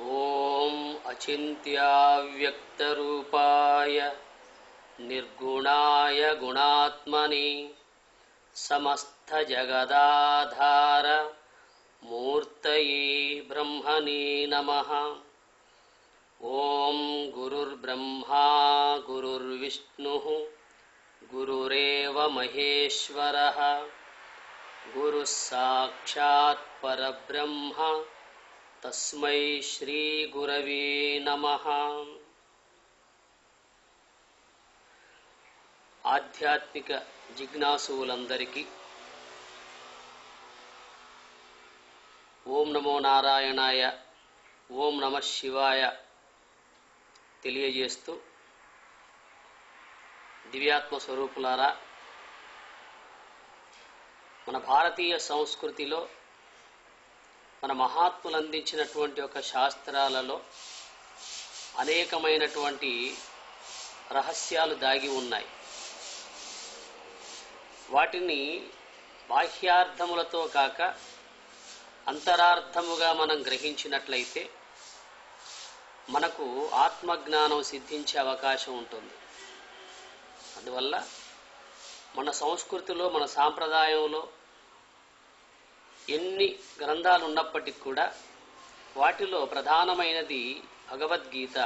ఓం అచింత్యావ్యక్తరూపాయ నిర్గుణాయ గుణాత్మని సమస్తజగదాధార మూర్తయే బ్రహ్మణే నమః. ఓం గురుర్బ్రహ్మా గురుర్విష్ణుః గురురేవ మహేశ్వరః గురుః సాక్షాత్ పరబ్రహ్మ తస్మై శ్రీ గురవే నమః. ఆధ్యాత్మిక జిజ్ఞాసువులందరికీ ఓం నమో నారాయణాయ, ఓం నమః శివాయ తెలియజేస్తూ, దివ్యాత్మ స్వరూపులారా, మన భారతీయ సంస్కృతిలో మన మహాత్ములు అందించినటువంటి ఒక శాస్త్రాలలో అనేకమైనటువంటి రహస్యాలు దాగి ఉన్నాయి. వాటిని బాహ్యార్థములతో కాక అంతరార్థముగా మనం గ్రహించినట్లయితే మనకు ఆత్మజ్ఞానం సిద్ధించే అవకాశం ఉంటుంది. అందువల్ల మన సంస్కృతిలో, మన సాంప్రదాయంలో ఎన్ని గ్రంథాలు ఉన్నప్పటికీ కూడా వాటిలో ప్రధానమైనది భగవద్గీత.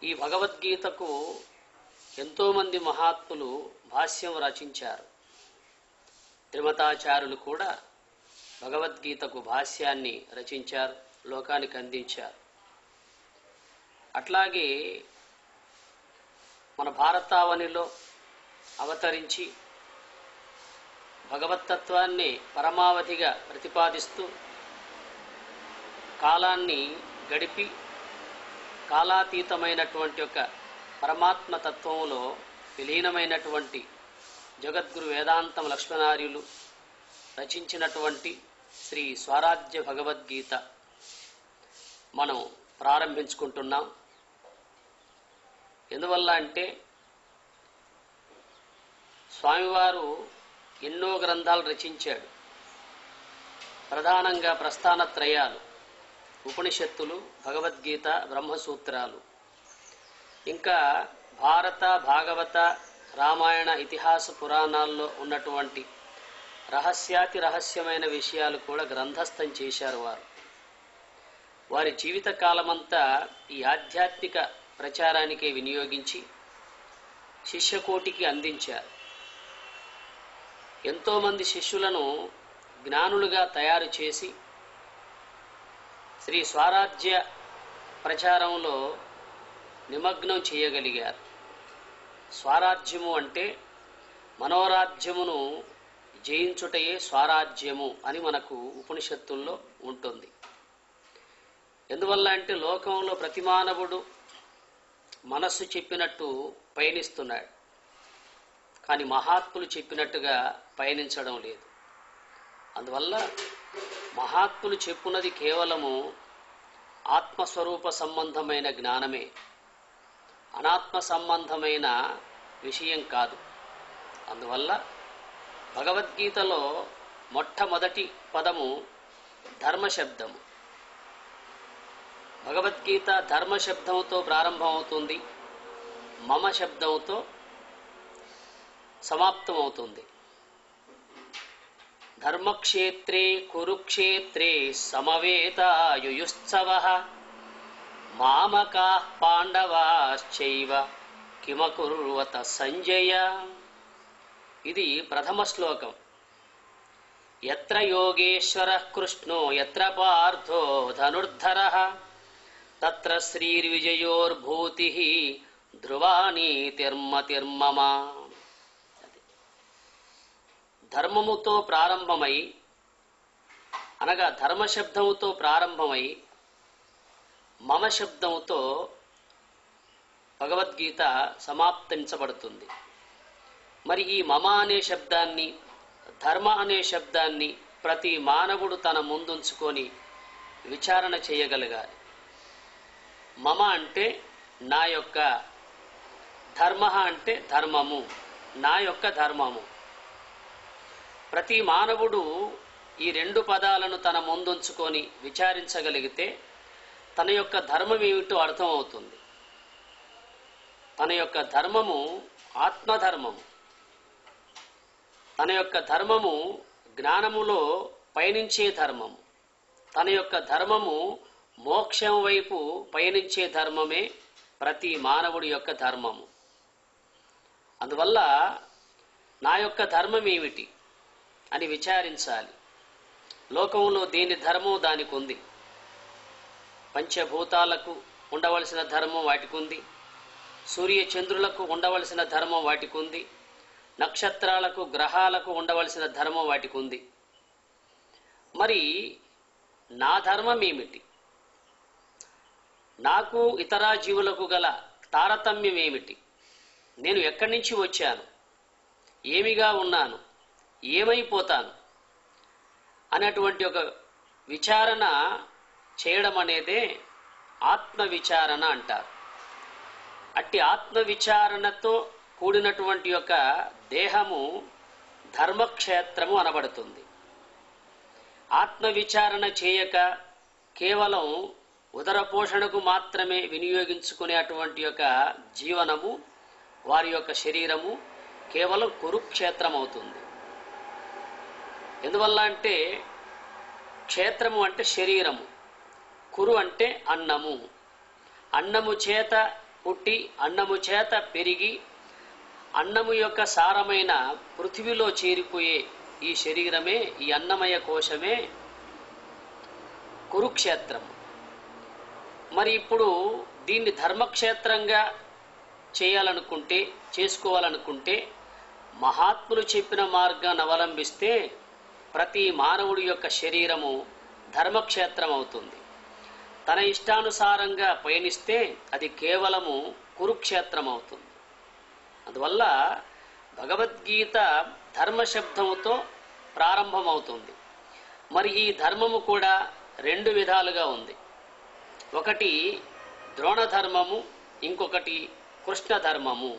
ఈ భగవద్గీతకు ఎంతోమంది మహాత్ములు భాష్యం రచించారు. త్రిమతాచార్యులు కూడా భగవద్గీతకు భాష్యాన్ని రచించారు, లోకానికి అందించారు. అట్లాగే మన భారతావనిలో అవతరించి భగవత్తత్వాన్ని పరమావధిగా ప్రతిపాదిస్తూ కాలాన్ని గడిపి కాలాతీతమైనటువంటి ఒక పరమాత్మ తత్వంలో విలీనమైనటువంటి జగద్గురు వేదాంతం లక్ష్మణార్యులు రచించినటువంటి శ్రీ స్వరాజ్య భగవద్గీత మనం ప్రారంభించుకుంటున్నాం. ఎందువల్ల అంటే స్వామివారు ఎన్నో గ్రంథాలు రచించాడు. ప్రధానంగా ప్రస్థానత్రయాలు, ఉపనిషత్తులు, భగవద్గీత, బ్రహ్మసూత్రాలు, ఇంకా భారత, భాగవత, రామాయణ, ఇతిహాస పురాణాల్లో ఉన్నటువంటి రహస్యాతి రహస్యమైన విషయాలు కూడా గ్రంథస్థం చేశారు. వారి జీవిత కాలమంతా ఈ ఆధ్యాత్మిక ప్రచారానికే వినియోగించి శిష్యకోటికి అందించారు. ఎంతోమంది శిష్యులను జ్ఞానులుగా తయారు చేసి శ్రీ స్వరాజ్య ప్రచారంలో నిమగ్నం చేయగలిగారు. స్వరాజ్యము అంటే మనోరాజ్యమును జయించుటయే స్వరాజ్యము అని మనకు ఉపనిషత్తుల్లో ఉంటుంది. ఎందువల్ల అంటే లోకంలో ప్రతి మానవుడు మనస్సు చెప్పినట్టు పయనిస్తున్నాడు, కానీ మహాత్ములు చెప్పినట్టుగా పయనించడం లేదు. అందువల్ల మహాత్ములు చెప్పున్నది కేవలము ఆత్మస్వరూప సంబంధమైన జ్ఞానమే, అనాత్మ సంబంధమైన విషయం కాదు. అందువల్ల భగవద్గీతలో మొట్టమొదటి పదము ధర్మశబ్దము. భగవద్గీత ధర్మశబ్దంతో ప్రారంభమవుతుంది, మమ శబ్దంతో సమాప్తమవుతుంది. ధర్మక్షేత్రే కురుక్షేత్రే సమవేతాయుయుత్సవః మామకాః పాండవాశ్చైవ కిమకుర్వత సంజయ. ఇది ప్రథమ శ్లోకం. యత్ర యోగేశ్వరః కృష్ణో యత్ర పార్థో ధనుర్ధరః తత్ర శ్రీర్విజయోర్భూతిః ధ్రువానీతిర్మతిర్మమ. ధర్మముతో ప్రారంభమై, అనగా ధర్మశబ్దముతో ప్రారంభమై మమ శబ్దముతో భగవద్గీత సమాప్తించబడుతుంది. మరి ఈ మమ అనే శబ్దాన్ని, ధర్మ అనే శబ్దాన్ని ప్రతి మానవుడు తన ముందుంచుకొని విచారణ చేయగలగాలి. మమ అంటే నా యొక్క, ధర్మ అంటే ధర్మము, నా యొక్క ధర్మము. ప్రతి మానవుడు ఈ రెండు పదాలను తన ముందుంచుకొని విచారించగలిగితే తన యొక్క ధర్మం ఏమిటో అర్థమవుతుంది. తన యొక్క ధర్మము ఆత్మధర్మము. తన యొక్క ధర్మము జ్ఞానములో పయనించే ధర్మము. తన యొక్క ధర్మము మోక్షం వైపు పయనించే ధర్మమే ప్రతి మానవుడి యొక్క ధర్మము. అందువల్ల నా యొక్క ధర్మం ఏమిటి అని విచారించాలి. లోకంలో దేని ధర్మం దానికి ఉంది. పంచభూతాలకు ఉండవలసిన ధర్మం వాటికి ఉంది. సూర్య చంద్రులకు ఉండవలసిన ధర్మం వాటికి ఉంది. నక్షత్రాలకు గ్రహాలకు ఉండవలసిన ధర్మం వాటికి ఉంది. మరి నా ధర్మం ఏమిటి? నాకు ఇతర జీవులకు గల తారతమ్యం ఏమిటి? నేను ఎక్కడి నుంచి వచ్చాను, ఏమిగా ఉన్నాను, ఏమైపోతాను అనేటువంటి ఒక విచారణ చేయడం అనేదే ఆత్మవిచారణ అంటారు. అట్టి ఆత్మవిచారణతో కూడినటువంటి యొక్క దేహము ధర్మక్షేత్రము అనబడుతుంది. ఆత్మవిచారణ చేయక కేవలం ఉదర పోషణకు మాత్రమే వినియోగించుకునే అటువంటి యొక్క జీవనము, వారి యొక్క శరీరము కేవలం కురుక్షేత్రం అవుతుంది. ఎందువల్ల అంటే క్షేత్రము అంటే శరీరము, కురు అంటే అన్నము. అన్నము చేత పుట్టి అన్నము చేత పెరిగి అన్నము యొక్క సారమైన పృథివిలో చేరిపోయే ఈ శరీరమే, ఈ అన్నమయ కోశమే కురుక్షేత్రము. మరి ఇప్పుడు దీన్ని ధర్మక్షేత్రంగా చేసుకోవాలనుకుంటే మహాత్ములు చెప్పిన మార్గాన్ని అవలంబిస్తే ప్రతి మానవుడి యొక్క శరీరము ధర్మక్షేత్రం అవుతుంది. తన ఇష్టానుసారంగా పయనిస్తే అది కేవలము కురుక్షేత్రం అవుతుంది. అందువల్ల భగవద్గీత ధర్మశబ్దముతో ప్రారంభమవుతుంది. మరి ఈ ధర్మము కూడా రెండు విధాలుగా ఉంది. ఒకటి ద్రోణ ధర్మము, ఇంకొకటి కృష్ణ ధర్మము.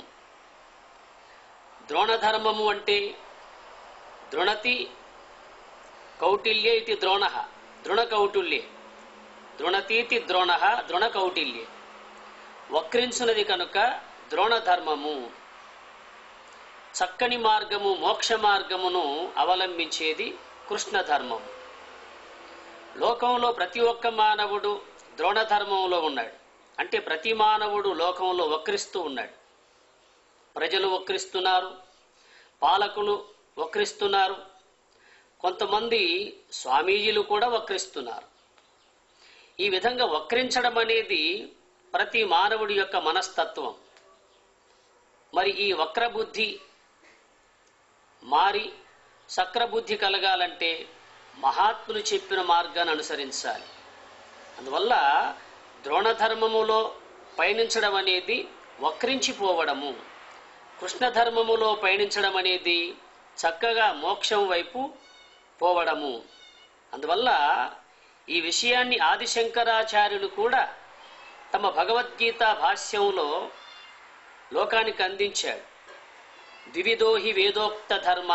ద్రోణ ధర్మము అంటే దృణతి కౌటిల్యే ఇది ద్రోణ, దృణ కౌటిల్యే, దృణతీతి ద్రోణ, దృణ కౌటిల్యే. వక్రించున్నది కనుక ద్రోణ ధర్మము. చక్కని మార్గము, మోక్ష మార్గమును అవలంబించేది కృష్ణ ధర్మము. లోకంలో ప్రతి ఒక్క మానవుడు ద్రోణ ధర్మంలో ఉన్నాడు. అంటే ప్రతి మానవుడు లోకంలో వక్రిస్తూ ఉన్నాడు. ప్రజలు వక్రిస్తున్నారు, పాలకులు వక్రిస్తున్నారు, కొంతమంది స్వామీజీలు కూడా వక్రిస్తున్నారు. ఈ విధంగా వక్రించడం అనేది ప్రతి మానవుడి యొక్క మనస్తత్వం. మరి ఈ వక్రబుద్ధి మారి సక్రబుద్ధి కలగాలంటే మహాత్ములు చెప్పిన మార్గాన్ని అనుసరించాలి. అందువల్ల ద్రోణధర్మములో పయనించడం అనేది వక్రించిపోవడము, కృష్ణ ధర్మములో పయనించడం అనేది చక్కగా మోక్షం వైపు పోవడము. అందువల్ల ఈ విషయాన్ని ఆదిశంకరాచార్యులు కూడా తమ భగవద్గీత భాష్యంలో లోకానికి అందించాడు. ద్వివిధోహి వేదోక్త ధర్మ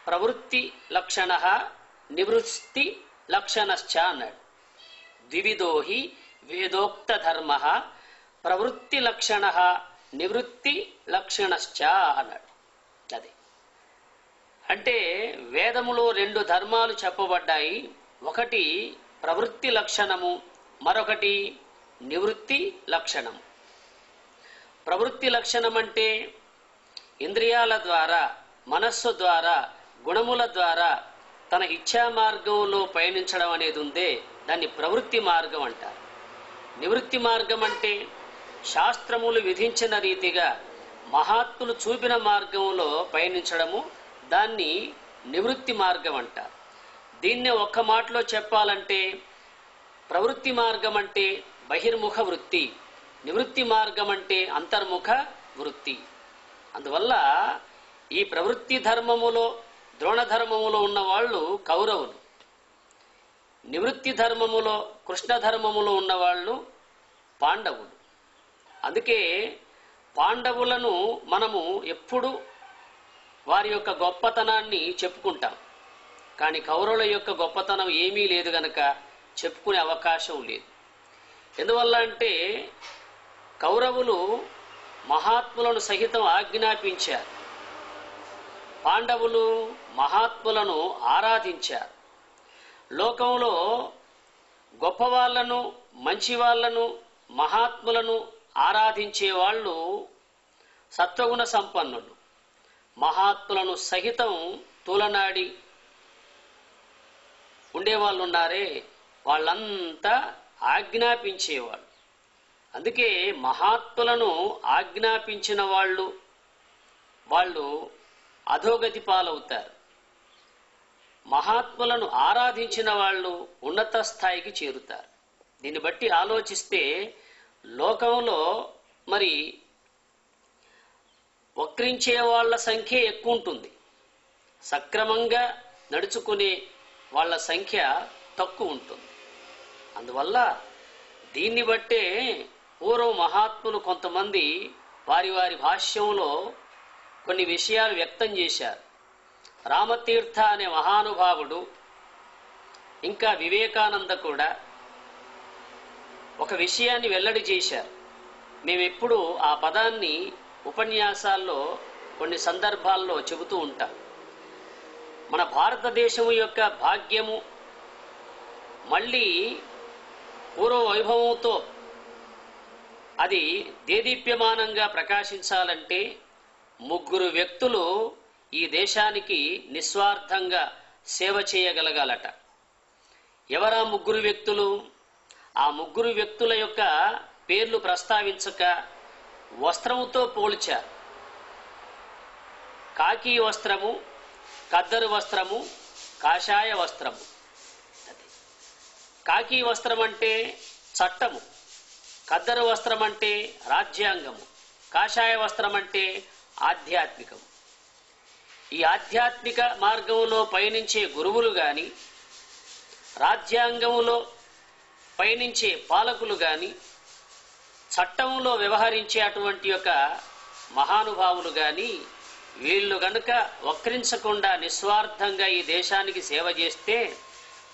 ప్రవృత్తి లక్షణ నివృత్తి లక్షణశ్చ అన్నాడు. ద్వివిధోహి వేదోక్త ధర్మ ప్రవృత్తి లక్షణ నివృత్తి లక్షణశ్చ అన్నాడు. అది అంటే వేదములో రెండు ధర్మాలు చెప్పబడ్డాయి. ఒకటి ప్రవృత్తి లక్షణము, మరొకటి నివృత్తి లక్షణము. ప్రవృత్తి లక్షణం అంటే ఇంద్రియాల ద్వారా, మనస్సు ద్వారా, గుణముల ద్వారా తన ఇచ్ఛా మార్గంలో పయనించడం అనేది ఉందే, దాన్ని ప్రవృత్తి మార్గం అంటారు. నివృత్తి మార్గం అంటే శాస్త్రములు విధించిన రీతిగా మహాత్ములు చూపిన మార్గంలో పయనించడము, దాన్ని నివృత్తి మార్గం అంటారు. దీన్నే ఒక్క మాటలో చెప్పాలంటే ప్రవృత్తి మార్గం అంటే బహిర్ముఖ వృత్తి, నివృత్తి మార్గం అంటే అంతర్ముఖ వృత్తి. అందువల్ల ఈ ప్రవృత్తి ధర్మములో, ద్రోణ ధర్మములో ఉన్న వాళ్ళు కౌరవులు, నివృత్తి ధర్మములో, కృష్ణ ధర్మములో ఉన్నవాళ్ళు పాండవులు. అందుకే పాండవులను మనము ఎప్పుడు వారి యొక్క గొప్పతనాన్ని చెప్పుకుంటాం. కానీ కౌరవుల యొక్క గొప్పతనం ఏమీ లేదు గనక చెప్పుకునే అవకాశం లేదు. ఎందువల్ల అంటే కౌరవులు మహాత్ములను సహితం ఆజ్ఞాపించారు, పాండవులు మహాత్ములను ఆరాధించారు. లోకంలో గొప్పవాళ్లను, మంచి వాళ్లను, మహాత్ములను ఆరాధించే వాళ్ళు సత్వగుణ సంపన్నులు. మహాత్ములను సహితం తూలనాడి ఉండేవాళ్ళు ఉన్నారే, వాళ్ళంతా ఆజ్ఞాపించేవాళ్ళు. అందుకే మహాత్ములను ఆజ్ఞాపించిన వాళ్ళు అధోగతి పాలవుతారు. మహాత్ములను ఆరాధించిన వాళ్ళు ఉన్నత స్థాయికి చేరుతారు. దీన్ని బట్టి ఆలోచిస్తే లోకంలో మరి వక్రించే వాళ్ళ సంఖ్య ఎక్కువ ఉంటుంది, సక్రమంగా నడుచుకునే వాళ్ళ సంఖ్య తక్కువ ఉంటుంది. అందువల్ల దీన్ని బట్టే పూర్వం మహాత్ములు కొంతమంది వారి వారి భాష్యంలో కొన్ని విషయాలు వ్యక్తం చేశారు. రామతీర్థ అనే మహానుభావుడు, ఇంకా వివేకానంద కూడా ఒక విషయాన్ని వెల్లడి చేశారు. మేమెప్పుడు ఆ పదాన్ని ఉపన్యాసాల్లో కొన్ని సందర్భాల్లో చెబుతూ ఉంటాం. మన భారతదేశం యొక్క భాగ్యము మళ్ళీ పూర్వ వైభవంతో అది దేదీప్యమానంగా ప్రకాశించాలంటే ముగ్గురు వ్యక్తులు ఈ దేశానికి నిస్వార్థంగా సేవ చేయగలగాలట. ఎవరా ముగ్గురు వ్యక్తులు? ఆ ముగ్గురు వ్యక్తుల యొక్క పేర్లు ప్రస్తావించక వస్త్రముతో పోల్చారు. కాకి వస్త్రము, ఖద్దరు వస్త్రము, కాషాయ వస్త్రము. కాకి వస్త్రం అంటే చట్టము, ఖద్దరు వస్త్రం అంటే రాజ్యాంగము, కాషాయ వస్త్రం అంటే ఆధ్యాత్మికము. ఈ ఆధ్యాత్మిక మార్గంలో పయనించే గురువులు గాని, రాజ్యాంగంలో పయనించే పాలకులు గాని, చట్టంలో వ్యవహరించే అటువంటి యొక్క మహానుభావులు గాని, వీళ్ళు గనుక వక్రించకుండా నిస్వార్థంగా ఈ దేశానికి సేవ చేస్తే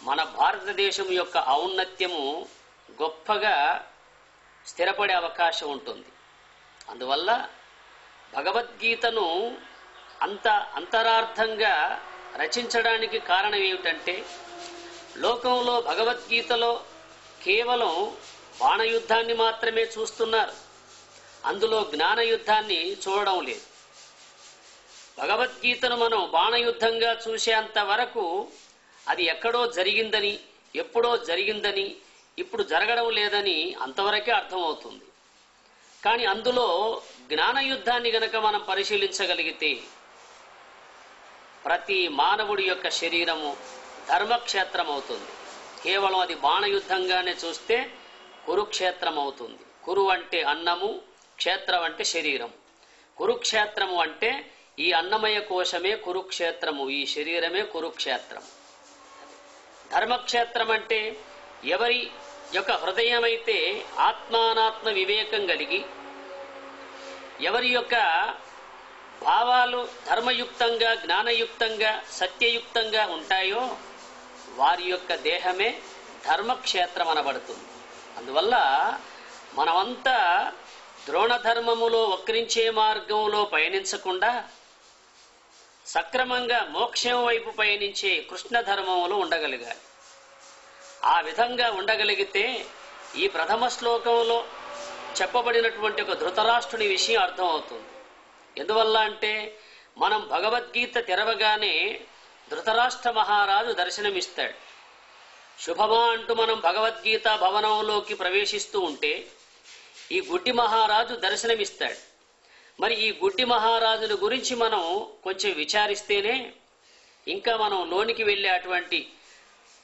మన భారతదేశం యొక్క ఔన్నత్యము గొప్పగా స్థిరపడే అవకాశం ఉంటుంది. అందువల్ల భగవద్గీతను అంత అంతరార్థంగా రచించడానికి కారణం ఏమిటంటే, లోకంలో భగవద్గీతలో కేవలం బాణయుద్ధాన్ని మాత్రమే చూస్తున్నారు, అందులో జ్ఞానయుద్ధాన్ని చూడడం లేదు. భగవద్గీతను మనం బాణయుద్ధంగా చూసేంత వరకు అది ఎక్కడో జరిగిందని, ఎప్పుడో జరిగిందని, ఇప్పుడు జరగడం లేదని అంతవరకే అర్థమవుతుంది. కానీ అందులో జ్ఞానయుద్ధాన్ని గనక మనం పరిశీలించగలిగితే ప్రతి మానవుడి యొక్క శరీరము ధర్మక్షేత్రం అవుతుంది. కేవలం అది బాణయుద్ధంగానే చూస్తే కురుక్షేత్రం అవుతుంది. కురు అంటే అన్నము, క్షేత్రం అంటే శరీరం. కురుక్షేత్రము అంటే ఈ అన్నమయ కోశమే కురుక్షేత్రము, ఈ శరీరమే కురుక్షేత్రము. ధర్మక్షేత్రం అంటే ఎవరి యొక్క హృదయమైతే ఆత్మానాత్మ వివేకం కలిగి, ఎవరి యొక్క భావాలు ధర్మయుక్తంగా, జ్ఞానయుక్తంగా, సత్యయుక్తంగా ఉంటాయో వారి యొక్క దేహమే ధర్మక్షేత్రం అనబడుతుంది. అందువల్ల మనమంతా ద్రోణధర్మములో వక్రించే మార్గంలో పయనించకుండా సక్రమంగా మోక్షం వైపు పయనించే కృష్ణ ధర్మములో ఉండగలిగాలి. ఆ విధంగా ఉండగలిగితే ఈ ప్రథమ శ్లోకంలో చెప్పబడినటువంటి ఒక ధృతరాష్ట్రుని విషయం అర్థమవుతుంది. ఎందువల్ల అంటే మనం భగవద్గీత తెరవగానే ధృతరాష్ట్ర మహారాజు దర్శనమిస్తాడు. శుభమా అంటూ మనం భగవద్గీత భవనంలోకి ప్రవేశిస్తూ ఉంటే ఈ గుడ్డి మహారాజు దర్శనమిస్తాడు. మరి ఈ గుడ్డి మహారాజుల గురించి మనం కొంచెం విచారిస్తేనే ఇంకా మనం లోనికి వెళ్ళే అటువంటి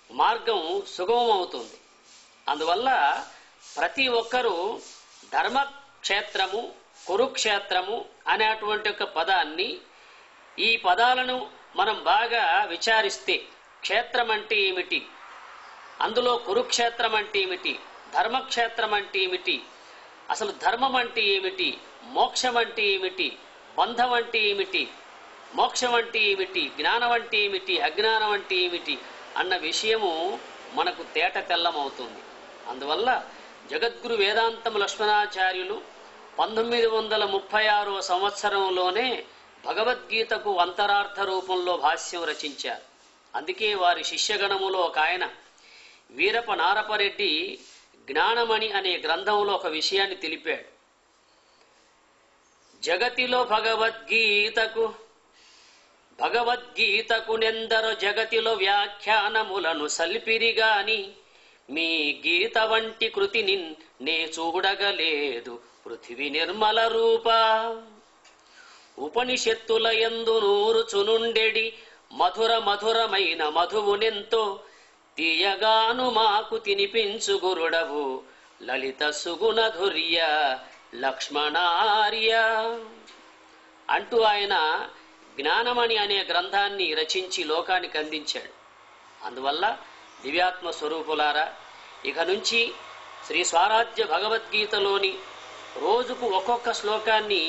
మార్గం సుగమం అవుతుంది. అందువల్ల ప్రతి ఒక్కరూ ధర్మక్షేత్రము, కురుక్షేత్రము అనేటువంటి ఒక పదాన్ని, ఈ పదాలను మనం బాగా విచారిస్తే క్షేత్రం అంటే ఏమిటి, అందులో కురుక్షేత్రం అంటే ఏమిటి, ధర్మక్షేత్రం అంటే ఏమిటి, అసలు ధర్మం అంటే ఏమిటి, మోక్షం అంటే ఏమిటి, బంధం అంటే ఏమిటి, మోక్షం అంటే ఏమిటి, జ్ఞానం అంటే ఏమిటి, అజ్ఞానం అంటే ఏమిటి అన్న విషయము మనకు తేట తెల్లమవుతుంది. అందువల్ల జగద్గురు వేదాంతం లక్ష్మణాచార్యులు 1936 సంవత్సరంలోనే భగవద్గీతకు అంతరార్థ రూపంలో భాష్యం రచించారు. అందుకే వారి శిష్యగణములో ఒక ఆయన వీరప నారపరెడ్డి జ్ఞానమణి అనే గ్రంథంలో ఒక విషయాన్ని తెలిపాడు. జగతిలో భగవద్గీతకు నెందరో జగతిలో వ్యాఖ్యానములను సల్పిరిగాని మీ గీత వంటి కృతిని నే చూడగలేదు పృథివి నిర్మల రూప. ఉపనిషత్తుల యందు నూరుచునుండెడి మధురమైన మధువునెంతో తీయగాను మాకు తినిపించు గురుడవు లలిత సుగుణధుర్య లక్ష్మణార్య అంటూ ఆయన జ్ఞానమణి అనే గ్రంథాన్ని రచించి లోకానికి అందించాడు. అందువల్ల దివ్యాత్మ స్వరూపులారా, ఇక నుంచి శ్రీ స్వారాజ్య భగవద్గీతలోని రోజుకు ఒక్కొక్క శ్లోకాన్ని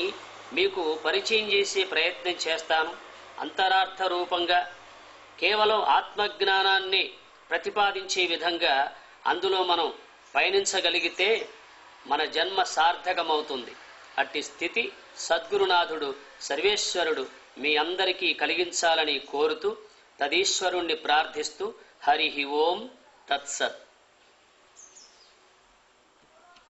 మీకు పరిచయం చేసే ప్రయత్నం చేస్తాను. అంతరార్థ రూపంగా కేవలం ఆత్మజ్ఞానాన్ని ప్రతిపాదించే విధంగా అందులో మనం పయనించగలిగితే మన జన్మ సార్థకమవుతుంది. అట్టి స్థితి సద్గురునాథుడు సర్వేశ్వరుడు మీ అందరికీ కలిగించాలని కోరుతూ తదీశ్వరుణ్ణి ప్రార్థిస్తూ హరి ఓం తత్సత్.